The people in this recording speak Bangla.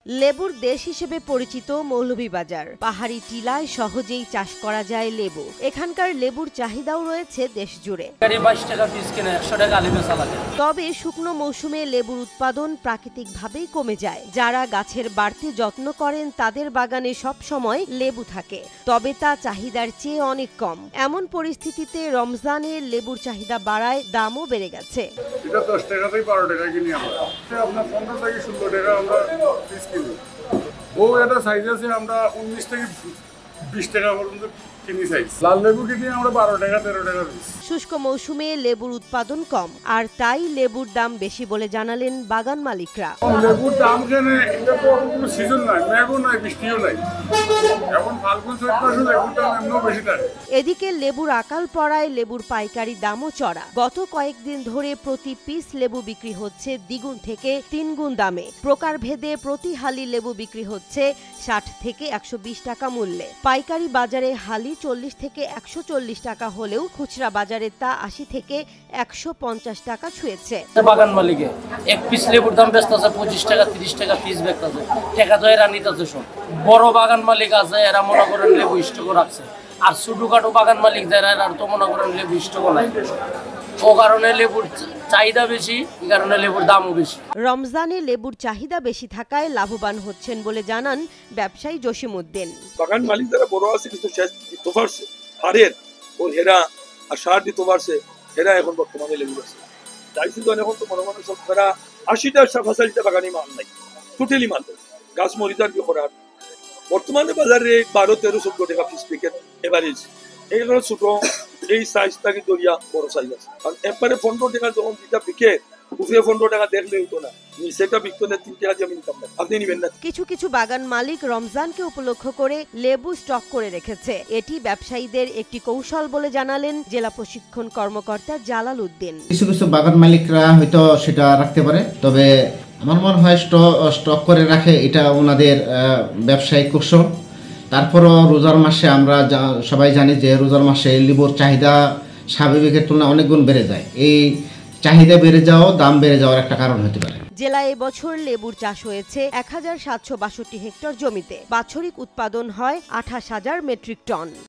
লেবুর দেশ হিসেবে পরিচিত মৌলভীবাজার। পাহাড়ি টিলায় সহজেই চাষ করা যায় লেবু। এখানকার লেবুর চাহিদাও রয়েছে দেশ জুড়ে। তবে শুকনো মৌসুমে লেবুর উৎপাদন প্রাকৃতিকভাবেই কমে যায়। যারা গাছের বাড়তি যত্ন করেন তাদের বাগানে সব সময় লেবু থাকে, তবে তা চাহিদার চেয়ে অনেক কম। এমন পরিস্থিতিতে রমজানে লেবুর চাহিদা বাড়ায়, দামও বেড়ে গেছে। এটা 10 টাকা থেকে 12 টাকা কিনি আমরা। আপনার 15 থেকে 16 টাকা আমরা পিস কিনি। ও এটা সাইজ আছে আমরা 19 থেকে 20 টাকা পর্যন্ত কিনি সাইজ। লাল লেবু কিনি আমরা 12 টাকা 13 টাকা পিস। শুষ্ক মৌসুমে লেবুর উৎপাদন কম, আর তাই লেবুর দাম বেশি বলে জানালেন বাগান মালিকরা। লেবুর দাম কেন, এটা তো কোনো সিজন নাই, মেঘও নাই, বৃষ্টিও নাই। এখন ফাল্গুন চৈত মাসে লেবুর দাম এমনিও বেশি থাকে। এদিকে লেবুর আকাল পড়ায় লেবুর পাইকারি দামও চড়া। গত কয়েকদিন ধরে প্রতি পিস লেবু বিক্রি হচ্ছে দ্বিগুণ থেকে 3 গুণ দামে। প্রকারভেদে প্রতি হালি লেবু বিক্রি হচ্ছে 60 থেকে 120 টাকা মূল্যে। পাইকারি বাজারে হালি 40 থেকে 140 টাকা হলেও খুচরা বাজারে তা 80 থেকে 150 টাকা ছুঁয়েছে। বাগান মালিকে এক পিস লেবুর দাম ব্যস্ত আছে 25 টাকা 30 টাকা পিস ব্যস্ত আছে। টাকা তো এরা নিতেছে সব। বড় বাগান মালিক আছে, এরা মনে করেন লেবু স্টক রাখছে, আর ছোটখাটো বাগান মালিক যারা এরা তো মনে করেন লেবু স্টক নাই। ও কারণে লেবুর চাহিদা বেশি, এই কারণে লেবুর দামও বেশি। রমজানে লেবুর চাহিদা বেশি থাকায় লাভবান হচ্ছেন বলে জানান ব্যবসায়ী জসিমউদ্দিন। বাগান মালিক যারা বড় আছে কিন্তু শেষ দিতে পারছে, হারের ও হেরা আর সার দিতে পারছে, হেরা এখন বর্তমানে লেবু আছে। যাই সিজন এখন তো মনে মনে সব তারা 80টা ফাঁসালিটা বাগানি মাল নাই, টোটালি মাল নেই। গাছ মরিদার কি করার বর্তমানে বাজারে 12-13-14 টাকা পিস প্যাকেট এভারেজ। এইগুলো ছোট এই সাইজটা কি দরিয়া বড় সাইজ আছে। কারণ একবারে 15 টাকা যখন যেটা বিকে, উপরে 15 টাকা দেখলে হতো না, সেটা বিকতে 3 টাকা দিয়ে আমি নিতাম না। আপনি নিবেন না? কিছু কিছু বাগান মালিক রমজানকে উপলক্ষ করে লেবু স্টক করে রেখেছে। এটি ব্যবসায়ীদের একটি কৌশল বলে জানালেন জেলা প্রশিক্ষণ কর্মকর্তা জালাল উদ্দিন। কিছু কিছু বাগান মালিকরা হয়তো সেটা রাখতে পারে, তবে আমার মনে হয় স্টক করে রাখে, এটা ওনাদের ব্যবসায়িক কৌশল। তারপরও রোজার মাসে আমরা সবাই জানি যে রোজার মাসে লেবুর চাহিদা স্বাভাবিকের তুলনায় অনেক গুণ বেড়ে যায়। এই চাহিদা বেড়ে যাওয়া, দাম বেড়ে যাওয়ার একটা কারণ হতে পারে। জেলায় এবছর লেবুর চাষ হয়েছে 1762 হেক্টর জমিতে। বাৎসরিক উৎপাদন হয় 28,000 মেট্রিক টন।